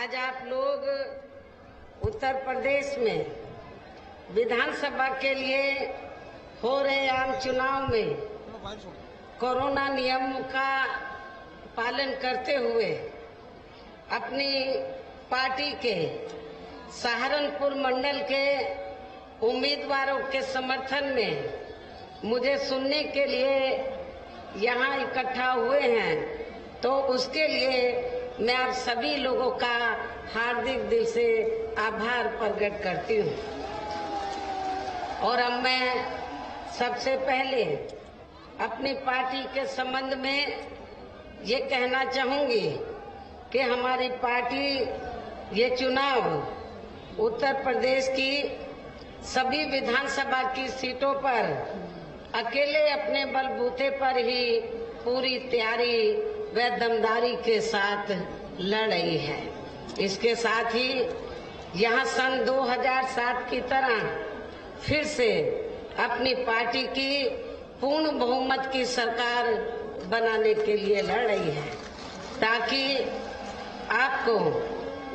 आज आप लोग उत्तर प्रदेश में विधानसभा के लिए हो रहे आम चुनाव में कोरोना नियम का पालन करते हुए अपनी पार्टी के सहारनपुर मंडल के उम्मीदवारों के समर्थन में मुझे सुनने के लिए यहाँ इकट्ठा हुए हैं, तो उसके लिए मैं आप सभी लोगों का हार्दिक दिल से आभार प्रकट करती हूँ। और अब मैं सबसे पहले अपनी पार्टी के संबंध में ये कहना चाहूंगी कि हमारी पार्टी ये चुनाव उत्तर प्रदेश की सभी विधानसभा की सीटों पर अकेले अपने बलबूते पर ही पूरी तैयारी व दमदारी के साथ लड़ रही है। इसके साथ ही यहाँ सन 2007 की तरह फिर से अपनी पार्टी की पूर्ण बहुमत की सरकार बनाने के लिए लड़ रही है, ताकि आपको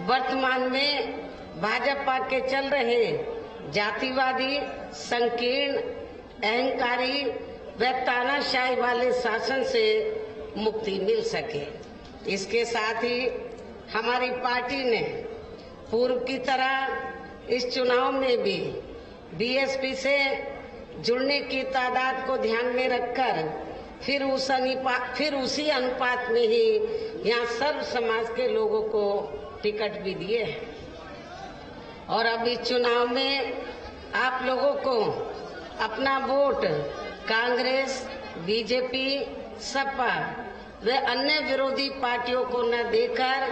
वर्तमान में भाजपा के चल रहे जातिवादी, संकीर्ण, अहंकारी व तानाशाही वाले शासन से मुक्ति मिल सके। इसके साथ ही हमारी पार्टी ने पूर्व की तरह इस चुनाव में भी बीएसपी से जुड़ने की तादाद को ध्यान में रखकर फिर उसी अनुपात में ही यहाँ सर्व समाज के लोगों को टिकट भी दिए हैं। और अब इस चुनाव में आप लोगों को अपना वोट कांग्रेस, बीजेपी, सपा व अन्य विरोधी पार्टियों को न देकर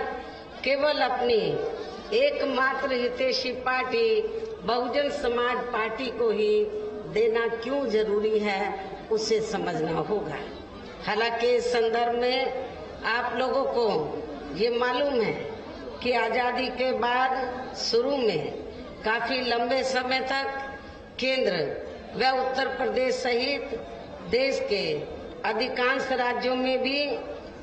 केवल अपनी एकमात्र हितैषी पार्टी बहुजन समाज पार्टी को ही देना क्यों जरूरी है, उसे समझना होगा। हालांकि इस संदर्भ में आप लोगों को ये मालूम है कि आजादी के बाद शुरू में काफी लंबे समय तक केंद्र व उत्तर प्रदेश सहित देश के अधिकांश राज्यों में भी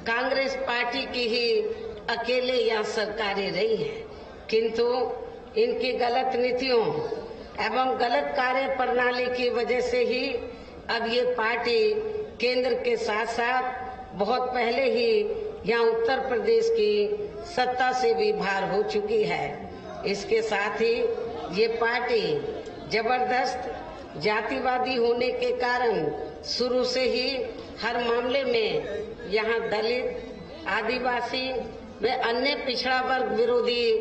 कांग्रेस पार्टी की ही अकेले यहाँ सरकारें रही हैं, किंतु इनकी गलत नीतियों एवं गलत कार्य प्रणाली की वजह से ही अब ये पार्टी केंद्र के साथ साथ बहुत पहले ही यहाँ उत्तर प्रदेश की सत्ता से भी बाहर हो चुकी है। इसके साथ ही ये पार्टी जबरदस्त जातिवादी होने के कारण शुरू से ही हर मामले में यहाँ दलित, आदिवासी व अन्य पिछड़ा वर्ग विरोधी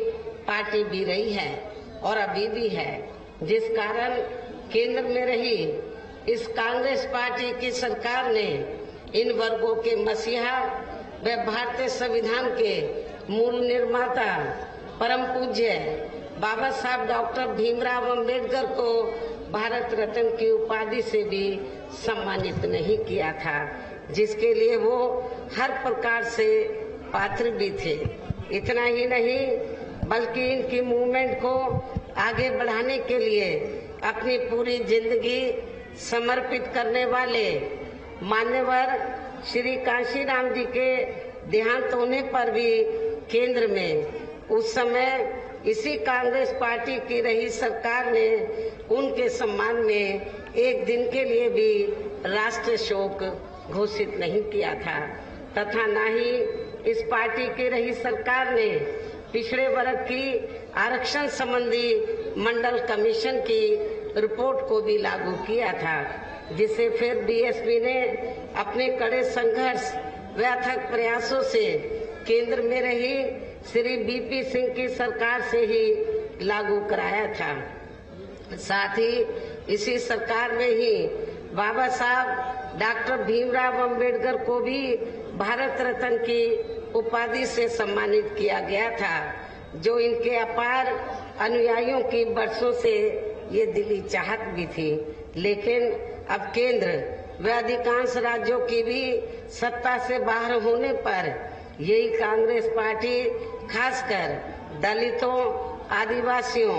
पार्टी भी रही है और अभी भी है, जिस कारण केंद्र में रही इस कांग्रेस पार्टी की सरकार ने इन वर्गों के मसीहा व भारतीय संविधान के मूल निर्माता परम पूज्य बाबा साहब डॉक्टर भीमराव अंबेडकर को भारत रत्न की उपाधि से भी सम्मानित नहीं किया था, जिसके लिए वो हर प्रकार से पात्र भी थे। इतना ही नहीं बल्कि इनकी मूवमेंट को आगे बढ़ाने के लिए अपनी पूरी जिंदगी समर्पित करने वाले मान्यवर श्री कांशीराम जी के देहांत होने पर भी केंद्र में उस समय इसी कांग्रेस पार्टी की रही सरकार ने उनके सम्मान में एक दिन के लिए भी राष्ट्रीय शोक घोषित नहीं किया था, तथा न ही इस पार्टी की रही सरकार ने पिछड़े वर्ग की आरक्षण संबंधी मंडल कमीशन की रिपोर्ट को भी लागू किया था, जिसे फिर बीएसपी ने अपने कड़े संघर्ष व अथक प्रयासों से केंद्र में रही श्री बीपी सिंह की सरकार से ही लागू कराया था। साथ ही इसी सरकार में ही बाबा साहब डॉक्टर भीमराव अंबेडकर को भी भारत रत्न की उपाधि से सम्मानित किया गया था, जो इनके अपार अनुयायियों की वर्षों से ये दिली चाहत भी थी। लेकिन अब केंद्र व अधिकांश राज्यों की भी सत्ता से बाहर होने पर यही कांग्रेस पार्टी खासकर दलितों, आदिवासियों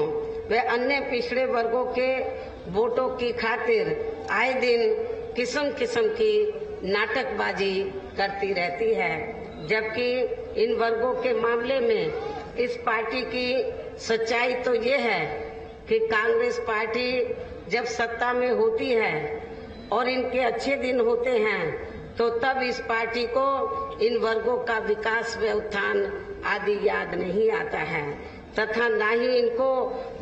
व अन्य पिछड़े वर्गों के वोटों की खातिर आए दिन किस्म किस्म की नाटकबाजी करती रहती है, जबकि इन वर्गों के मामले में इस पार्टी की सच्चाई तो ये है कि कांग्रेस पार्टी जब सत्ता में होती है और इनके अच्छे दिन होते हैं तो तब इस पार्टी को इन वर्गों का विकास व उत्थान आदि याद नहीं आता है तथा न ही इनको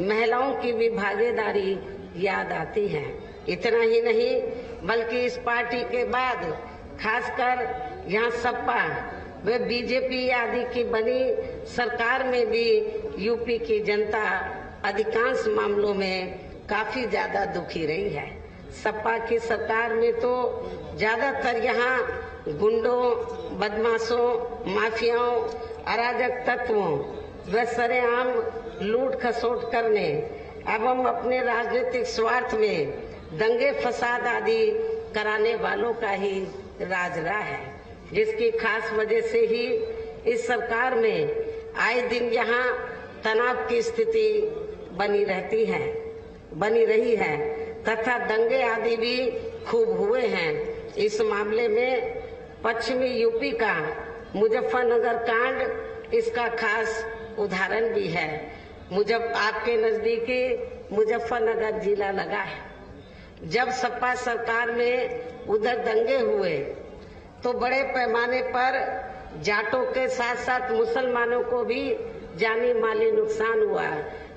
महिलाओं की भी भागीदारी याद आती है। इतना ही नहीं बल्कि इस पार्टी के बाद खासकर यहाँ सपा व बीजेपी आदि की बनी सरकार में भी यूपी की जनता अधिकांश मामलों में काफी ज्यादा दुखी रही है। सपा की सरकार में तो ज्यादातर यहाँ गुंडों, बदमाशों, माफियाओं, अराजक तत्वों व सरेआम लूट खसोट करने एवं अपने राजनीतिक स्वार्थ में दंगे फसाद आदि कराने वालों का ही राज रहा है, जिसकी खास वजह से ही इस सरकार में आए दिन यहाँ तनाव की स्थिति बनी रही है तथा दंगे आदि भी खूब हुए हैं। इस मामले में पश्चिमी यूपी का मुजफ्फरनगर कांड इसका खास उदाहरण भी है। आपके नजदीकी मुजफ्फरनगर जिला लगा है। जब सपा सरकार में उधर दंगे हुए तो बड़े पैमाने पर जाटों के साथ साथ मुसलमानों को भी जानी माली नुकसान हुआ,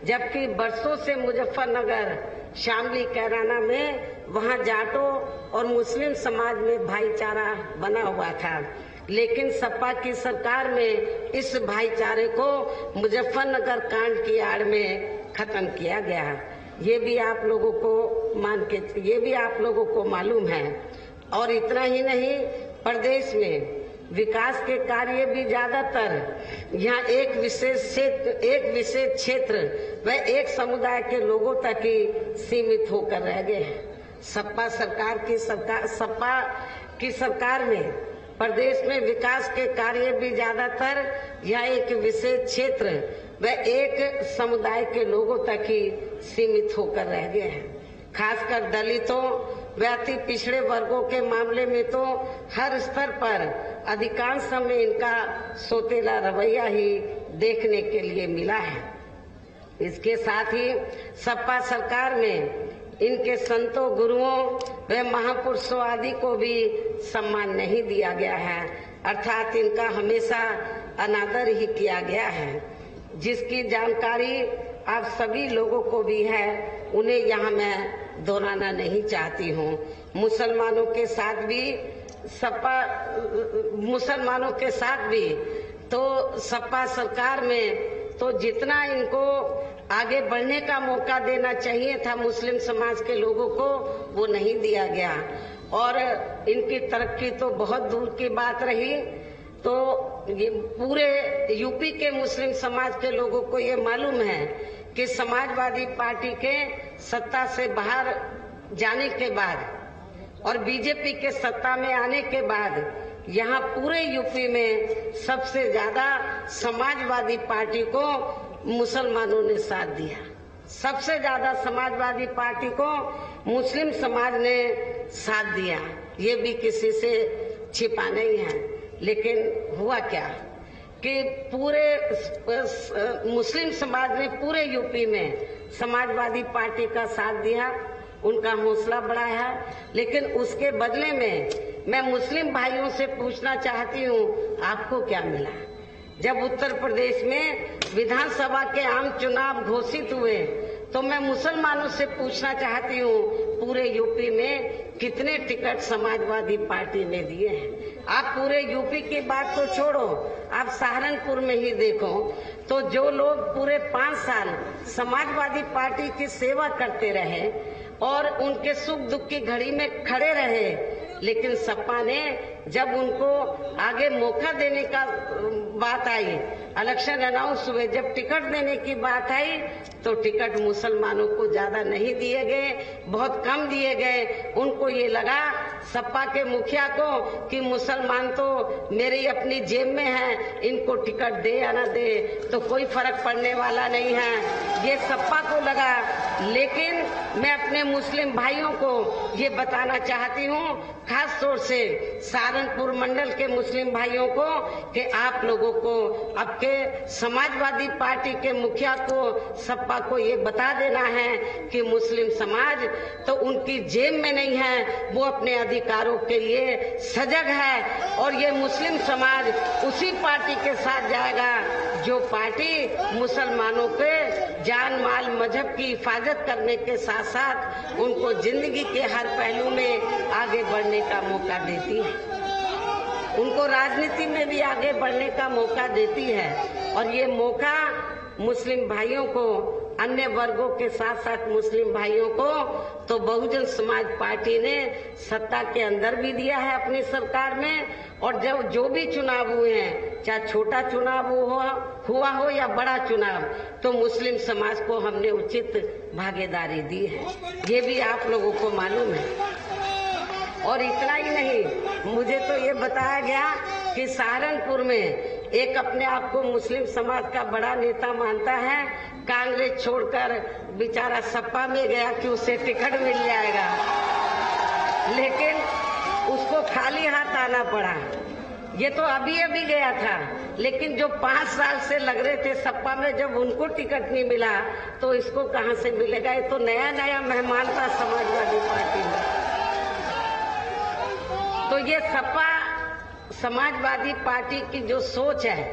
जबकि बरसों से मुजफ्फरनगर, शामली, कैराना में वहां जाटों और मुस्लिम समाज में भाईचारा बना हुआ था, लेकिन सपा की सरकार में इस भाईचारे को मुजफ्फरनगर कांड की आड़ में खत्म किया गया। ये भी आप लोगों को मालूम है। और इतना ही नहीं, प्रदेश में विकास के कार्य भी ज्यादातर यहाँ एक विशेष क्षेत्र व एक समुदाय के लोगों तक ही सीमित होकर रह गए हैं। सपा की सरकार में प्रदेश में विकास के कार्य भी ज्यादातर यहाँ एक विशेष क्षेत्र व एक समुदाय के लोगों तक ही सीमित होकर रह गए हैं। खासकर दलितों व अति पिछड़े वर्गों के मामले में तो हर स्तर पर अधिकांश समय इनका सोतेला रवैया ही देखने के लिए मिला है। इसके साथ ही सपा सरकार में इनके संतों, गुरुओं व महापुरुषों आदि को भी सम्मान नहीं दिया गया है, अर्थात इनका हमेशा अनादर ही किया गया है, जिसकी जानकारी आप सभी लोगों को भी है। उन्हें यहाँ मैं दोहराना नहीं चाहती हूँ। मुसलमानों के साथ भी तो सपा सरकार में तो जितना इनको आगे बढ़ने का मौका देना चाहिए था मुस्लिम समाज के लोगों को, वो नहीं दिया गया और इनकी तरक्की तो बहुत दूर की बात रही। तो ये पूरे यूपी के मुस्लिम समाज के लोगों को ये मालूम है कि समाजवादी पार्टी के सत्ता से बाहर जाने के बाद और बीजेपी के सत्ता में आने के बाद यहाँ पूरे यूपी में सबसे ज्यादा समाजवादी पार्टी को मुसलमानों ने साथ दिया। सबसे ज्यादा समाजवादी पार्टी को मुस्लिम समाज ने साथ दिया, ये भी किसी से छिपा नहीं है। लेकिन हुआ क्या कि पूरे मुस्लिम समाज ने पूरे यूपी में समाजवादी पार्टी का साथ दिया, उनका हौसला बढ़ाया, लेकिन उसके बदले में मैं मुस्लिम भाइयों से पूछना चाहती हूँ, आपको क्या मिला? जब उत्तर प्रदेश में विधानसभा के आम चुनाव घोषित हुए तो मैं मुसलमानों से पूछना चाहती हूँ, पूरे यूपी में कितने टिकट समाजवादी पार्टी ने दिए हैं? आप पूरे यूपी की बात तो छोड़ो, आप सहारनपुर में ही देखो तो जो लोग पूरे 5 साल समाजवादी पार्टी की सेवा करते रहे और उनके सुख दुख की घड़ी में खड़े रहे, लेकिन सपा ने जब उनको आगे मौका देने का बात आई, इलेक्शन अनाउंस हुए, जब टिकट देने की बात आई तो टिकट मुसलमानों को ज्यादा नहीं दिए गए, बहुत कम दिए गए। उनको ये लगा सपा के मुखिया को कि मुसलमान तो मेरी अपनी जेब में है, इनको टिकट दे या न दे तो कोई फर्क पड़ने वाला नहीं है, ये सपा को लगा। लेकिन मैं अपने मुस्लिम भाइयों को ये बताना चाहती हूँ, खास तौर से सहारनपुर मंडल के मुस्लिम भाइयों को, कि आप लोगों को आपके समाजवादी पार्टी के मुखिया को, सपा को ये बता देना है कि मुस्लिम समाज तो उनकी जेब में नहीं है, वो अपने अधिकारों के लिए सजग है और ये मुस्लिम समाज उसी पार्टी के साथ जाएगा जो पार्टी मुसलमानों के जान माल मजहब की हिफाजत करने के साथ साथ उनको जिंदगी के हर पहलू में आगे बढ़ने का मौका देती है, उनको राजनीति में भी आगे बढ़ने का मौका देती है। और ये मौका मुस्लिम भाइयों को, अन्य वर्गों के साथ साथ मुस्लिम भाइयों को तो बहुजन समाज पार्टी ने सत्ता के अंदर भी दिया है अपनी सरकार में, और जब जो भी चुनाव हुए हैं, चाहे छोटा चुनाव हुआ हो या बड़ा चुनाव, तो मुस्लिम समाज को हमने उचित भागीदारी दी है, ये भी आप लोगों को मालूम है। और इतना ही नहीं, मुझे तो ये बताया गया कि सहारनपुर में एक अपने आप को मुस्लिम समाज का बड़ा नेता मानता है, कांग्रेस छोड़कर बेचारा सपा में गया कि उसे टिकट मिल जाएगा, लेकिन उसको खाली हाथ आना पड़ा। ये तो अभी अभी गया था, लेकिन जो 5 साल से लग रहे थे सपा में, जब उनको टिकट नहीं मिला तो इसको कहां से मिलेगा? ये तो नया नया मेहमान था समाजवादी पार्टी में। तो ये सपा समाजवादी पार्टी की जो सोच है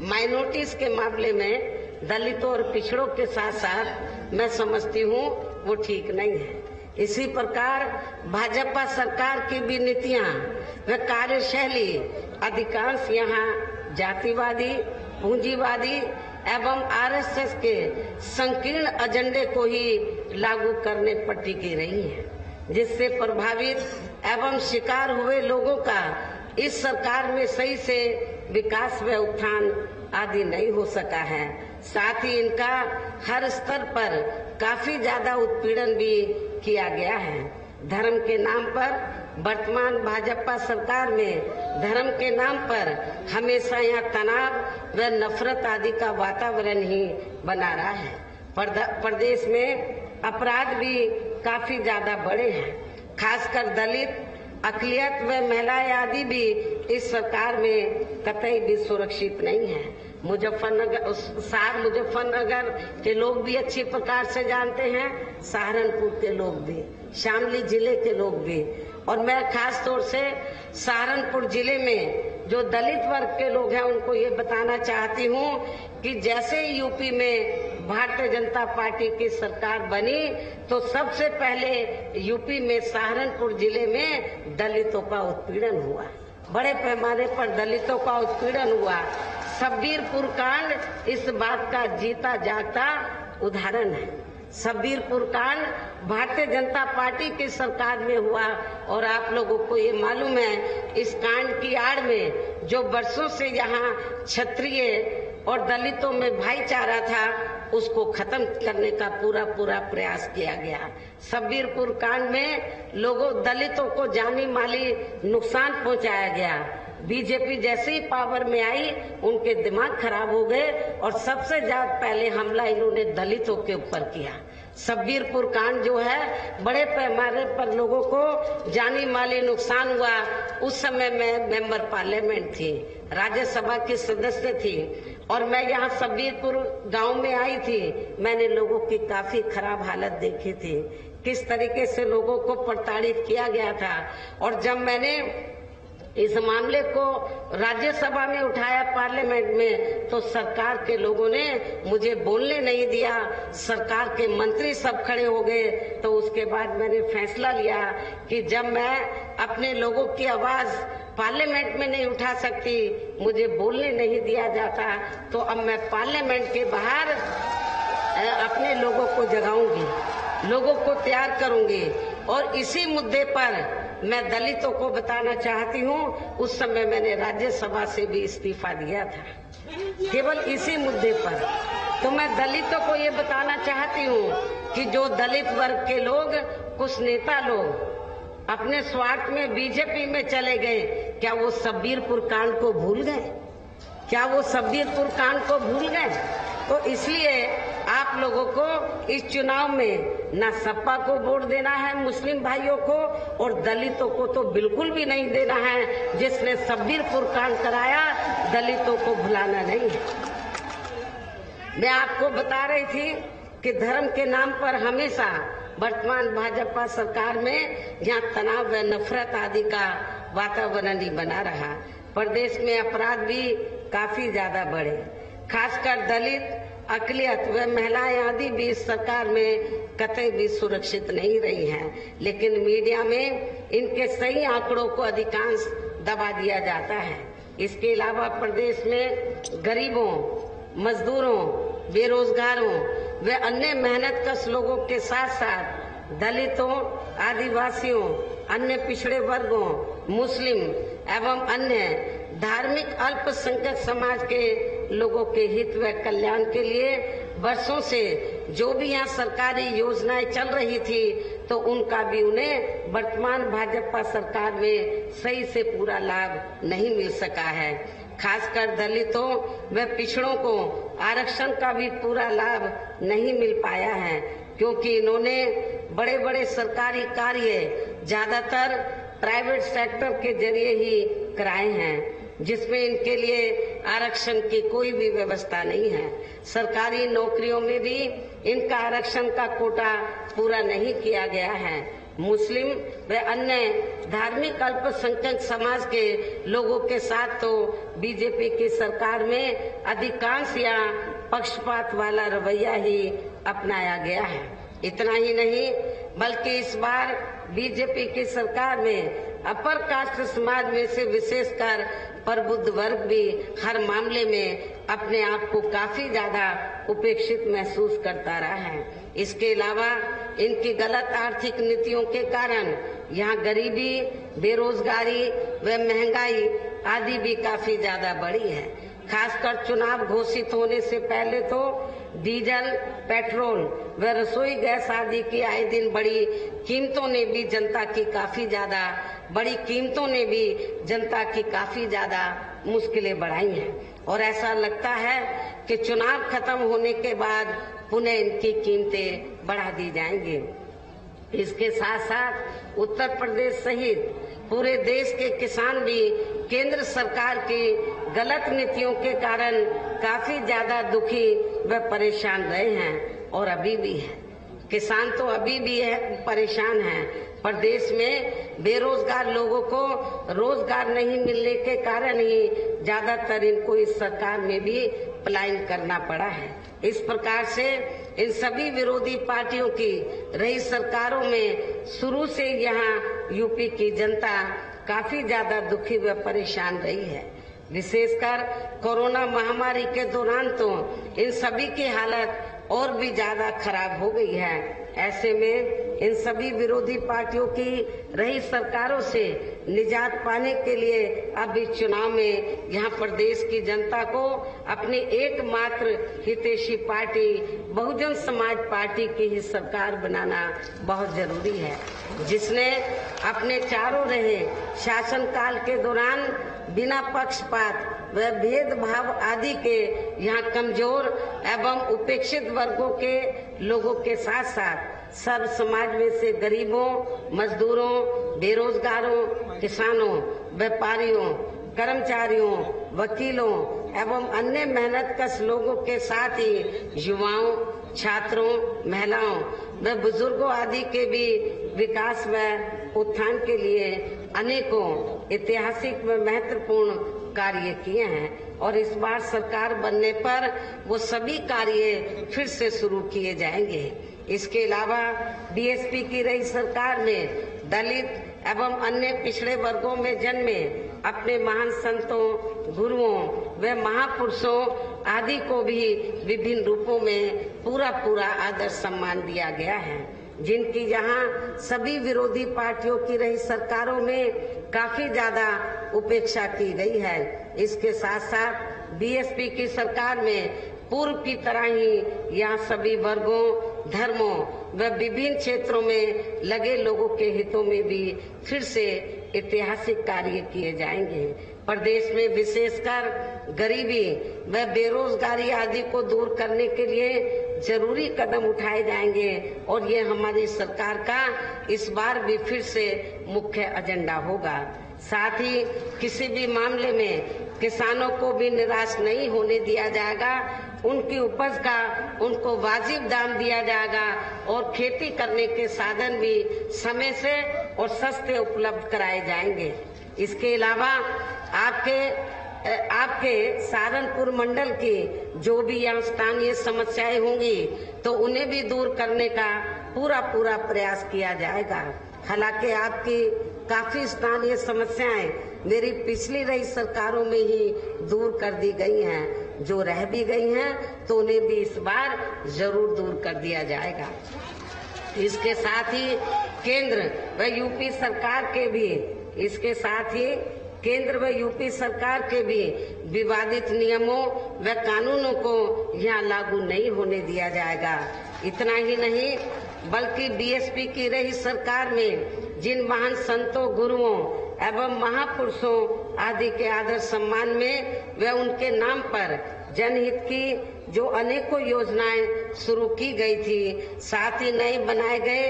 माइनॉरिटीज के मामले में, दलितों और पिछड़ों के साथ साथ, मैं समझती हूँ वो ठीक नहीं है। इसी प्रकार भाजपा सरकार की भी नीतियां व कार्यशैली अधिकांश यहाँ जातिवादी, पूंजीवादी एवं आरएसएस के संकीर्ण एजेंडे को ही लागू करने पर टिकी रही है, जिससे प्रभावित एवं शिकार हुए लोगों का इस सरकार में सही से विकास व उत्थान आदि नहीं हो सका है। साथ ही इनका हर स्तर पर काफी ज्यादा उत्पीड़न भी किया गया है। धर्म के नाम पर वर्तमान भाजपा सरकार में धर्म के नाम पर हमेशा यहाँ तनाव व नफरत आदि का वातावरण ही बना रहा है। प्रदेश में अपराध भी काफी ज्यादा बढ़े हैं, खासकर दलित, अकलियत व महिलाएं आदि भी इस सरकार में कतई भी सुरक्षित नहीं है। मुजफ्फरनगर के लोग भी अच्छी प्रकार से जानते हैं, सहारनपुर के लोग भी, शामली जिले के लोग भी, और मैं खास तौर से सहारनपुर जिले में जो दलित वर्ग के लोग हैं उनको ये बताना चाहती हूँ कि जैसे यूपी में भारतीय जनता पार्टी की सरकार बनी तो सबसे पहले यूपी में सहारनपुर जिले में दलितों का उत्पीड़न हुआ, बड़े पैमाने पर दलितों का उत्पीड़न हुआ। शब्बीरपुर कांड इस बात का जीता जागता उदाहरण है। शब्बीरपुर कांड भारतीय जनता पार्टी की सरकार में हुआ और आप लोगों को ये मालूम है, इस कांड की आड़ में जो वर्षों से यहाँ क्षत्रिय और दलितों में भाईचारा था उसको खत्म करने का पूरा प्रयास किया गया। शब्बीरपुर कांड में लोगों दलितों को जानी माली नुकसान पहुंचाया गया। बीजेपी जैसे ही पावर में आई उनके दिमाग खराब हो गए और सबसे ज्यादा पहले हमला इन्होंने दलितों के ऊपर किया। शब्बीरपुर कांड जो है बड़े पैमाने पर लोगों को जानी माली नुकसान हुआ। उस समय मैं मेंबर पार्लियामेंट थी, राज्यसभा की सदस्य थी और मैं यहाँ शब्बीरपुर गांव में आई थी। मैंने लोगों की काफी खराब हालत देखी थी, किस तरीके से लोगों को प्रताड़ित किया गया था। और जब मैंने इस मामले को राज्यसभा में उठाया पार्लियामेंट में तो सरकार के लोगों ने मुझे बोलने नहीं दिया, सरकार के मंत्री सब खड़े हो गए। तो उसके बाद मैंने फैसला लिया कि जब मैं अपने लोगों की आवाज पार्लियामेंट में नहीं उठा सकती, मुझे बोलने नहीं दिया जाता, तो अब मैं पार्लियामेंट के बाहर अपने लोगों को जगाऊंगी, लोगों को तैयार करूंगी। और इसी मुद्दे पर मैं दलितों को बताना चाहती हूँ, उस समय मैंने राज्यसभा से भी इस्तीफा दिया था, केवल इसी मुद्दे पर। तो मैं दलितों को ये बताना चाहती हूँ कि जो दलित वर्ग के लोग, कुछ नेता लोग अपने स्वार्थ में बीजेपी में चले गए, क्या वो शब्बीरपुर कांड को भूल गए? क्या वो शब्बीरपुर कांड को भूल गए? तो इसलिए आप लोगों को इस चुनाव में न सपा को वोट देना है मुस्लिम भाइयों को, और दलितों को तो बिल्कुल भी नहीं देना है। जिसने सब्बीरपुर कांड कराया, दलितों को भुलाना नहीं है। मैं आपको बता रही थी कि धर्म के नाम पर हमेशा वर्तमान भाजपा सरकार में यहाँ तनाव व नफरत आदि का वातावरण ही बना रहा। प्रदेश में अपराध भी काफी ज्यादा बढ़े, खासकर दलित, अकलियत व महिलाएं आदि भी इस सरकार में कतई भी सुरक्षित नहीं रही हैं। लेकिन मीडिया में इनके सही आंकड़ों को अधिकांश दबा दिया जाता है। इसके अलावा प्रदेश में गरीबों, मजदूरों, बेरोजगारों व अन्य मेहनतकश लोगों के साथ साथ दलितों, आदिवासियों, अन्य पिछड़े वर्गों, मुस्लिम एवं अन्य धार्मिक अल्पसंख्यक समाज के लोगों के हित व कल्याण के लिए वर्षों से जो भी यहाँ सरकारी योजनाएं चल रही थी, तो उनका भी उन्हें वर्तमान भाजपा सरकार में सही से पूरा लाभ नहीं मिल सका है। खासकर दलितों व पिछड़ों को आरक्षण का भी पूरा लाभ नहीं मिल पाया है, क्योंकि इन्होंने बड़े बड़े सरकारी कार्य ज्यादातर प्राइवेट सेक्टर के जरिए ही कराए हैं, जिसमें इनके लिए आरक्षण की कोई भी व्यवस्था नहीं है। सरकारी नौकरियों में भी इनका आरक्षण का कोटा पूरा नहीं किया गया है। मुस्लिम व अन्य धार्मिक अल्पसंख्यक समाज के लोगों के साथ तो बीजेपी की सरकार में अधिकांश या पक्षपात वाला रवैया ही अपनाया गया है। इतना ही नहीं, बल्कि इस बार बीजेपी की सरकार में अपर कास्ट समाज में से विशेषकर प्रबुद्ध वर्ग भी हर मामले में अपने आप को काफी ज्यादा उपेक्षित महसूस करता रहा है। इसके अलावा इनकी गलत आर्थिक नीतियों के कारण यहाँ गरीबी, बेरोजगारी व महंगाई आदि भी काफी ज्यादा बढ़ी है। खासकर चुनाव घोषित होने से पहले तो डीजल, पेट्रोल व रसोई गैस आदि की आए दिन बड़ी कीमतों ने भी जनता की काफी ज्यादा मुश्किलें बढ़ाई हैं, और ऐसा लगता है कि चुनाव खत्म होने के बाद पुनः इनकी कीमतें बढ़ा दी जाएंगी। इसके साथ साथ उत्तर प्रदेश सहित पूरे देश के किसान भी केंद्र सरकार की गलत नीतियों के कारण काफी ज्यादा दुखी व परेशान रहे हैं, और अभी भी है। किसान तो अभी भी परेशान हैं। प्रदेश में बेरोजगार लोगों को रोजगार नहीं मिलने के कारण ही ज्यादातर इनको इस सरकार में भी पलायन करना पड़ा है। इस प्रकार से इन सभी विरोधी पार्टियों की रही सरकारों में शुरू से यहाँ यूपी की जनता काफी ज्यादा दुखी व परेशान रही है। विशेषकर कोरोना महामारी के दौरान तो इन सभी की हालत और भी ज्यादा खराब हो गई है। ऐसे में इन सभी विरोधी पार्टियों की रही सरकारों से निजात पाने के लिए अब इस चुनाव में यहाँ प्रदेश की जनता को अपनी एकमात्र हितैषी पार्टी बहुजन समाज पार्टी की ही सरकार बनाना बहुत जरूरी है, जिसने अपने चारों रहे शासनकाल के दौरान बिना पक्षपात व भेदभाव आदि के यहाँ कमजोर एवं उपेक्षित वर्गों के लोगों के साथ साथ सब समाज में से गरीबों, मजदूरों, बेरोजगारों, किसानों, व्यापारियों, कर्मचारियों, वकीलों एवं अन्य मेहनतकश लोगों के साथ ही युवाओं, छात्रों, महिलाओं व बुजुर्गों आदि के भी विकास व उत्थान के लिए अनेकों ऐतिहासिक व महत्वपूर्ण कार्य किए हैं, और इस बार सरकार बनने पर वो सभी कार्य फिर से शुरू किए जाएंगे। इसके अलावा बीएसपी की रही सरकार में दलित एवं अन्य पिछड़े वर्गों में जन्मे अपने महान संतों, गुरुओं व महापुरुषों आदि को भी विभिन्न रूपों में पूरा आदर सम्मान दिया गया है, जिनकी यहाँ सभी विरोधी पार्टियों की रही सरकारों में काफी ज्यादा उपेक्षा की गई है। इसके साथ साथ बीएसपी की सरकार में पूर्व की तरह ही यहाँ सभी वर्गों, धर्मों व विभिन्न क्षेत्रों में लगे लोगों के हितों में भी फिर से ऐतिहासिक कार्य किए जाएंगे। प्रदेश में विशेषकर गरीबी व बेरोजगारी आदि को दूर करने के लिए जरूरी कदम उठाए जाएंगे और ये हमारी सरकार का इस बार भी फिर से मुख्य एजेंडा होगा। साथ ही किसी भी मामले में किसानों को भी निराश नहीं होने दिया जाएगा। उनकी उपज का उनको वाजिब दाम दिया जाएगा और खेती करने के साधन भी समय से और सस्ते उपलब्ध कराए जाएंगे। इसके अलावा आपके सहारनपुर मंडल की जो भी यहाँ स्थानीय समस्याएं होंगी तो उन्हें भी दूर करने का पूरा प्रयास किया जाएगा। हालांकि आपकी काफी स्थानीय समस्याएं मेरी पिछली रही सरकारों में ही दूर कर दी गई हैं। जो रह भी गई हैं तो उन्हें भी इस बार जरूर दूर कर दिया जाएगा। इसके साथ ही केंद्र व यूपी सरकार के भी विवादित नियमों व कानूनों को यहाँ लागू नहीं होने दिया जाएगा। इतना ही नहीं बल्कि बीएसपी की रही सरकार में जिन महान संतों, गुरुओं एवं महापुरुषों आदि के आदर सम्मान में व उनके नाम पर जनहित की जो अनेकों योजनाएं शुरू की गई थी, साथ ही नए बनाए गए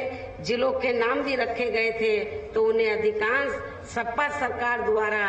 जिलों के नाम भी रखे गए थे, तो उन्हें अधिकांश सपा सरकार द्वारा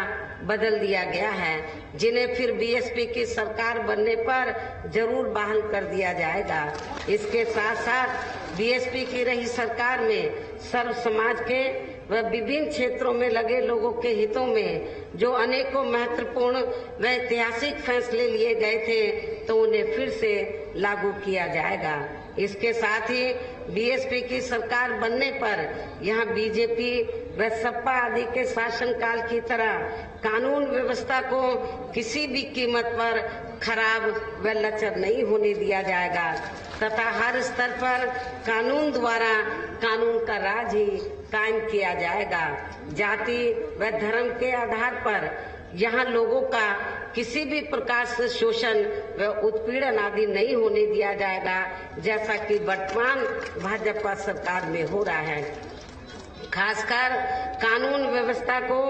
बदल दिया गया है, जिन्हें फिर बीएसपी की सरकार बनने पर जरूर बहाल कर दिया जाएगा। इसके साथ साथ बीएसपी की रही सरकार में सर्व समाज के व विभिन्न क्षेत्रों में लगे लोगों के हितों में जो अनेकों महत्वपूर्ण व ऐतिहासिक फैसले लिए गए थे, तो उन्हें फिर से लागू किया जाएगा। इसके साथ ही बीएसपी की सरकार बनने पर यहाँ बीजेपी व सपा आदि के शासनकाल की तरह कानून व्यवस्था को किसी भी कीमत पर खराब व लचर नहीं होने दिया जाएगा तथा हर स्तर पर कानून द्वारा कानून का राज ही कायम किया जाएगा। जाति व धर्म के आधार पर यहाँ लोगों का किसी भी प्रकार से शोषण व उत्पीड़न आदि नहीं होने दिया जाएगा, जैसा कि वर्तमान भाजपा सरकार में हो रहा है। खासकर कानून व्यवस्था को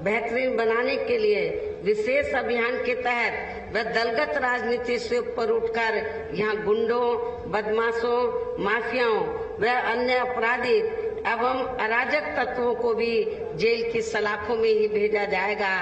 बेहतरीन बनाने के लिए विशेष अभियान के तहत व दलगत राजनीति से ऊपर उठकर यहाँ गुंडों, बदमाशों, माफियाओं व अन्य आपराधिक एवं अराजक तत्वों को भी जेल की सलाखों में ही भेजा जाएगा,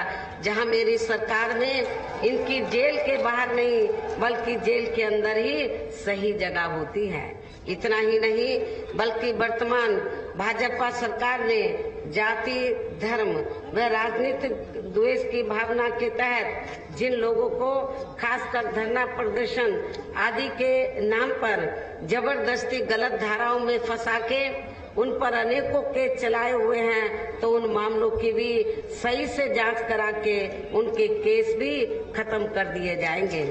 जहां मेरी सरकार में इनकी जेल के बाहर नहीं बल्कि जेल के अंदर ही सही जगह होती है। इतना ही नहीं बल्कि वर्तमान भाजपा सरकार ने जाति, धर्म व राजनीतिक द्वेष की भावना के तहत जिन लोगों को खासकर धरना प्रदर्शन आदि के नाम पर जबरदस्ती गलत धाराओं में फंसा के उन पर अनेकों केस चलाए हुए हैं, तो उन मामलों की भी सही से जांच करा के उनके केस भी खत्म कर दिए जाएंगे।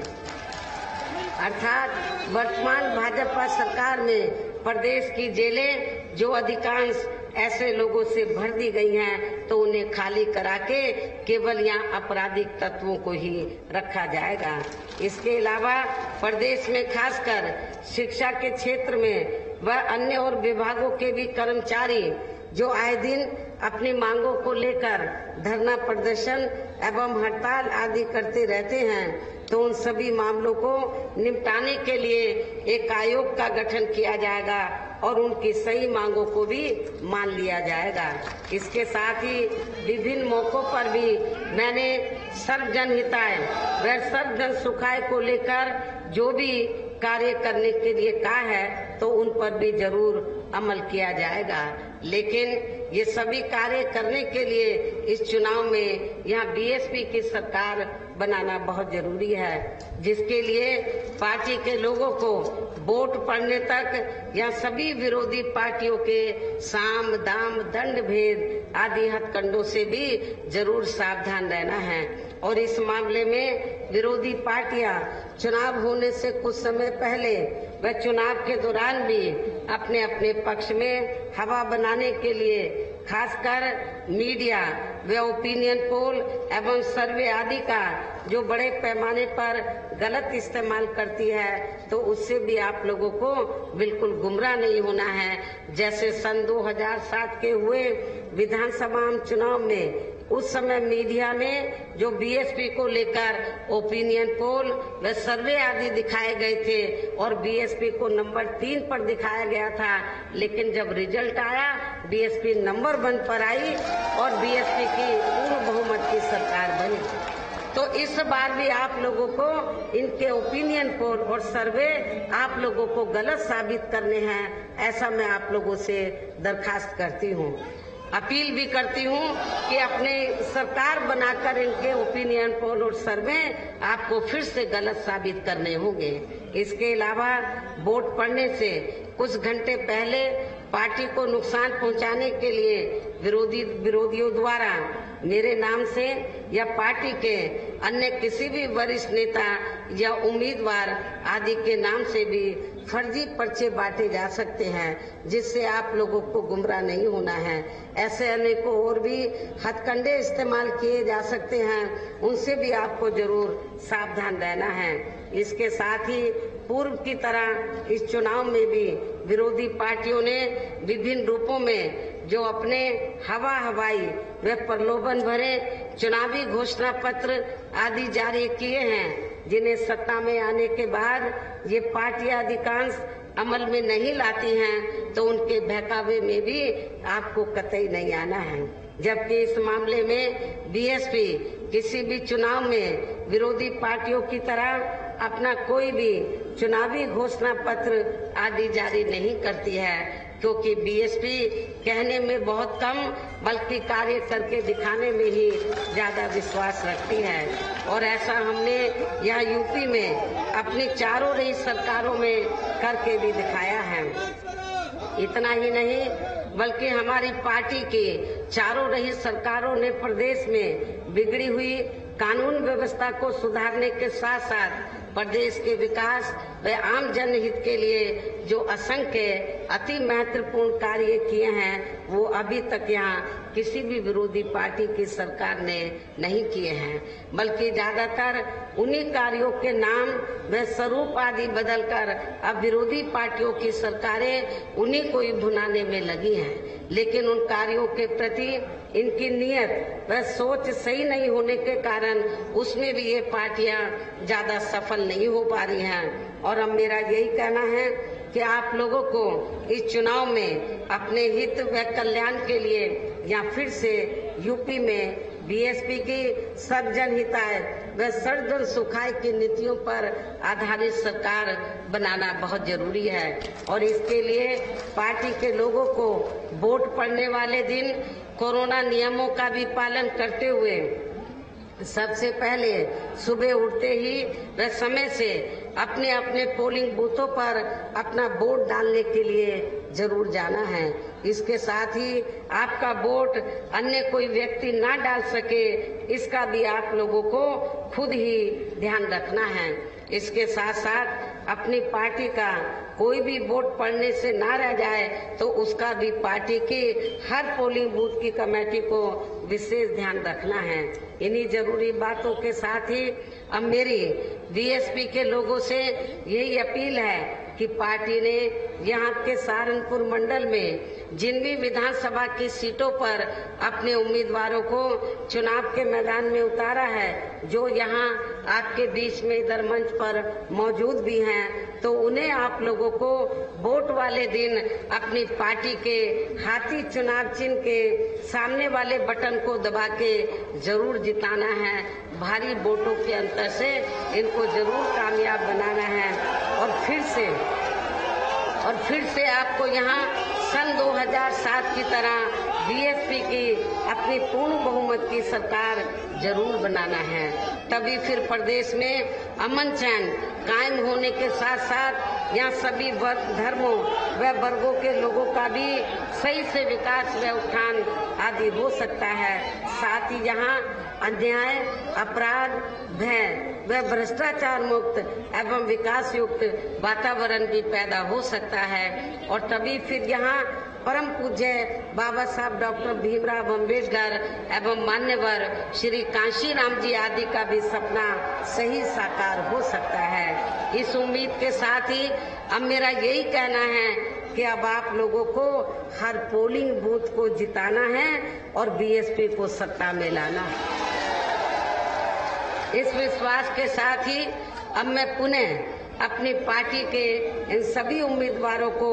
अर्थात वर्तमान भाजपा सरकार में प्रदेश की जेलें जो अधिकांश ऐसे लोगों से भर दी गई हैं, तो उन्हें खाली करा के केवल यहाँ आपराधिक तत्वों को ही रखा जाएगा। इसके अलावा प्रदेश में खासकर शिक्षा के क्षेत्र में व अन्य और विभागों के भी कर्मचारी जो आए दिन अपनी मांगों को लेकर धरना प्रदर्शन एवं हड़ताल आदि करते रहते हैं, तो उन सभी मामलों को निपटाने के लिए एक आयोग का गठन किया जाएगा और उनकी सही मांगों को भी मान लिया जाएगा। इसके साथ ही विभिन्न मौकों पर भी मैंने सर्वजन हिताय व सर्वजन सुखाय को लेकर जो भी कार्य करने के लिए कहा है, तो उन पर भी जरूर अमल किया जाएगा। लेकिन ये सभी कार्य करने के लिए इस चुनाव में यहाँ बीएसपी की सरकार बनाना बहुत जरूरी है, जिसके लिए पार्टी के लोगों को वोट पड़ने तक यहाँ सभी विरोधी पार्टियों के साम, दाम, दंड भेद आदि हथकंडों से भी जरूर सावधान रहना है। और इस मामले में विरोधी पार्टियां चुनाव होने से कुछ समय पहले व चुनाव के दौरान भी अपने अपने पक्ष में हवा बनाने के लिए खासकर मीडिया व ओपिनियन पोल एवं सर्वे आदि का जो बड़े पैमाने पर गलत इस्तेमाल करती है, तो उससे भी आप लोगों को बिल्कुल गुमराह नहीं होना है। जैसे सन 2007 के हुए विधानसभा चुनाव में उस समय मीडिया में जो बीएसपी को लेकर ओपिनियन पोल व सर्वे आदि दिखाए गए थे और बीएसपी को नंबर 3 पर दिखाया गया था, लेकिन जब रिजल्ट आया बीएसपी नंबर 1 पर आई और बीएसपी की पूर्ण बहुमत की सरकार बनी। तो इस बार भी आप लोगों को इनके ओपिनियन पोल और सर्वे आप लोगों को गलत साबित करने हैं, ऐसा मैं आप लोगों से दरखास्त करती हूँ। अपील भी करती हूँ कि अपने सरकार बनाकर इनके ओपिनियन पोल और सर्वे आपको फिर से गलत साबित करने होंगे। इसके अलावा वोट पड़ने से कुछ घंटे पहले पार्टी को नुकसान पहुंचाने के लिए विरोधियों द्वारा मेरे नाम से या पार्टी के अन्य किसी भी वरिष्ठ नेता या उम्मीदवार आदि के नाम से भी फर्जी पर्चे बांटे जा सकते हैं, जिससे आप लोगों को गुमराह नहीं होना है। ऐसे अनेकों और भी हथकंडे इस्तेमाल किए जा सकते हैं, उनसे भी आपको जरूर सावधान रहना है। इसके साथ ही पूर्व की तरह इस चुनाव में भी विरोधी पार्टियों ने विभिन्न रूपों में जो अपने हवाई व प्रलोभन भरे चुनावी घोषणा पत्र आदि जारी किए हैं, जिन्हें सत्ता में आने के बाद ये पार्टियां अधिकांश अमल में नहीं लाती हैं, तो उनके बहकावे में भी आपको कतई नहीं आना है। जबकि इस मामले में बीएसपी किसी भी चुनाव में विरोधी पार्टियों की तरह अपना कोई भी चुनावी घोषणा पत्र आदि जारी नहीं करती है, क्योंकि बीएसपी कहने में बहुत कम बल्कि कार्य करके दिखाने में ही ज्यादा विश्वास रखती है। और ऐसा हमने यहाँ यूपी में अपनी चारों रही सरकारों में करके भी दिखाया है। इतना ही नहीं बल्कि हमारी पार्टी की चारों रही सरकारों ने प्रदेश में बिगड़ी हुई कानून व्यवस्था को सुधारने के साथ साथ प्रदेश के विकास व आम जनहित के लिए जो असंख्य अति महत्वपूर्ण कार्य किए हैं, वो अभी तक यहाँ किसी भी विरोधी पार्टी की सरकार ने नहीं किए हैं, बल्कि ज्यादातर उन्हीं कार्यों के नाम व स्वरूप आदि बदलकर अब विरोधी पार्टियों की सरकारें उन्हीं को ही भुनाने में लगी हैं। लेकिन उन कार्यों के प्रति इनकी नीयत व सोच सही नहीं होने के कारण उसमें भी ये पार्टियां ज्यादा सफल नहीं हो पा रही हैं। और अब मेरा यही कहना है कि आप लोगों को इस चुनाव में अपने हित व कल्याण के लिए या फिर से यूपी में बीएसपी की सर्वजन हिताय व सर्वजन सुखाय की नीतियों पर आधारित सरकार बनाना बहुत जरूरी है। और इसके लिए पार्टी के लोगों को वोट पड़ने वाले दिन कोरोना नियमों का भी पालन करते हुए सबसे पहले सुबह उठते ही व समय से अपने अपने पोलिंग बूथों पर अपना वोट डालने के लिए जरूर जाना है। इसके साथ ही आपका वोट अन्य कोई व्यक्ति ना डाल सके, इसका भी आप लोगों को खुद ही ध्यान रखना है। इसके साथ साथ अपनी पार्टी का कोई भी वोट पड़ने से ना रह जाए, तो उसका भी पार्टी की हर पोलिंग बूथ की कमेटी को विशेष ध्यान रखना है। इन्हीं जरूरी बातों के साथ ही अब मेरी बीएसपी के लोगों से यही अपील है कि पार्टी ने यहाँ के सहारनपुर मंडल में जिन भी विधानसभा की सीटों पर अपने उम्मीदवारों को चुनाव के मैदान में उतारा है, जो यहाँ आपके बीच में इधर मंच पर मौजूद भी हैं, तो उन्हें आप लोगों को वोट वाले दिन अपनी पार्टी के हाथी चुनाव चिन्ह के सामने वाले बटन को दबा के जरूर जिताना है। भारी वोटों के अंतर से इनको जरूर कामयाब बनाना है। और फिर से आपको यहाँ सन 2007 की तरह बीएसपी की अपनी पूर्ण बहुमत की सरकार जरूर बनाना है। तभी फिर प्रदेश में अमन चैन कायम होने के साथ साथ यहाँ सभी धर्मों व वर्गों के लोगों का भी सही से विकास व उत्थान आदि हो सकता है। साथ ही यहाँ अन्याय, अपराध, भय व भ्रष्टाचार मुक्त एवं विकास युक्त वातावरण भी पैदा हो सकता है। और तभी फिर यहाँ परम पूज्य बाबा साहब डॉक्टर भीमराव अम्बेडकर एवं मान्यवर श्री कांशीराम जी आदि का भी सपना सही साकार हो सकता है। इस उम्मीद के साथ ही अब मेरा यही कहना है कि अब आप लोगों को हर पोलिंग बूथ को जिताना है और बीएसपी को सत्ता में लाना है। इस विश्वास के साथ ही अब मैं पुनः अपनी पार्टी के इन सभी उम्मीदवारों को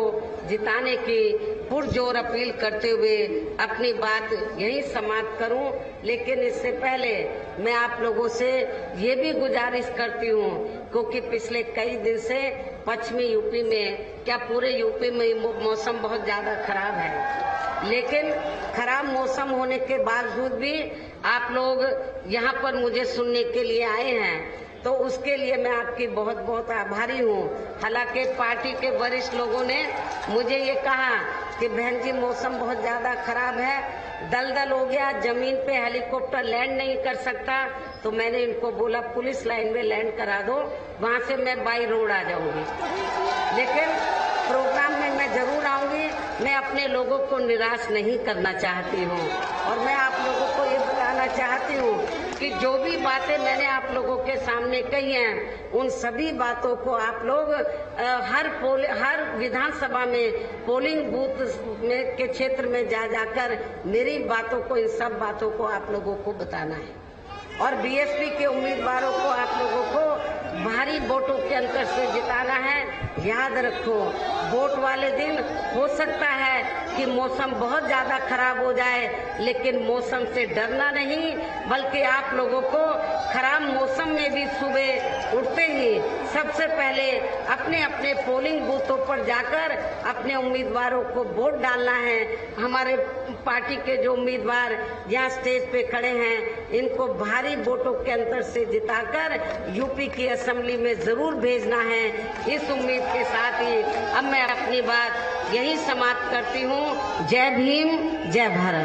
जिताने की पुरजोर अपील करते हुए अपनी बात यहीं समाप्त करूं। लेकिन इससे पहले मैं आप लोगों से ये भी गुजारिश करती हूं, क्योंकि पिछले कई दिन से पश्चिमी यूपी में, क्या पूरे यूपी में मौसम बहुत ज्यादा खराब है, लेकिन खराब मौसम होने के बावजूद भी आप लोग यहाँ पर मुझे सुनने के लिए आए हैं, तो उसके लिए मैं आपकी बहुत बहुत आभारी हूँ। हालांकि पार्टी के वरिष्ठ लोगों ने मुझे ये कहा कि बहन जी मौसम बहुत ज्यादा खराब है, दलदल हो गया, जमीन पे हेलीकॉप्टर लैंड नहीं कर सकता, तो मैंने इनको बोला पुलिस लाइन में लैंड करा दो, वहाँ से मैं बाई रोड आ जाऊंगी। लेकिन प्रोग्राम में मैं जरूर आऊंगी। मैं अपने लोगों को निराश नहीं करना चाहती हूँ और मैं आप लोगों को ये बताना चाहती हूँ कि जो भी बातें मैंने आप लोगों के सामने कही हैं, उन सभी बातों को आप लोग हर विधानसभा में पोलिंग बूथ में के क्षेत्र में जाकर मेरी बातों को, इन सब बातों को आप लोगों को बताना है। और बीएसपी के उम्मीदवारों को आप लोगों को भारी वोटों के अंतर से जिताना है। याद रखो, वोट वाले दिन हो सकता है कि मौसम बहुत ज्यादा खराब हो जाए, लेकिन मौसम से डरना नहीं, बल्कि आप लोगों को खराब मौसम में भी सुबह उठते ही सबसे पहले अपने अपने पोलिंग बूथों पर जाकर अपने उम्मीदवारों को वोट डालना है। हमारे पार्टी के जो उम्मीदवार यहाँ स्टेज पे खड़े हैं, इनको भारी वोटों के अंतर से जिताकर यूपी की असेंबली में जरूर भेजना है। इस उम्मीद के साथ ही अब मैं अपनी बात यही समाप्त करती हूँ। जय भीम, जय भारत।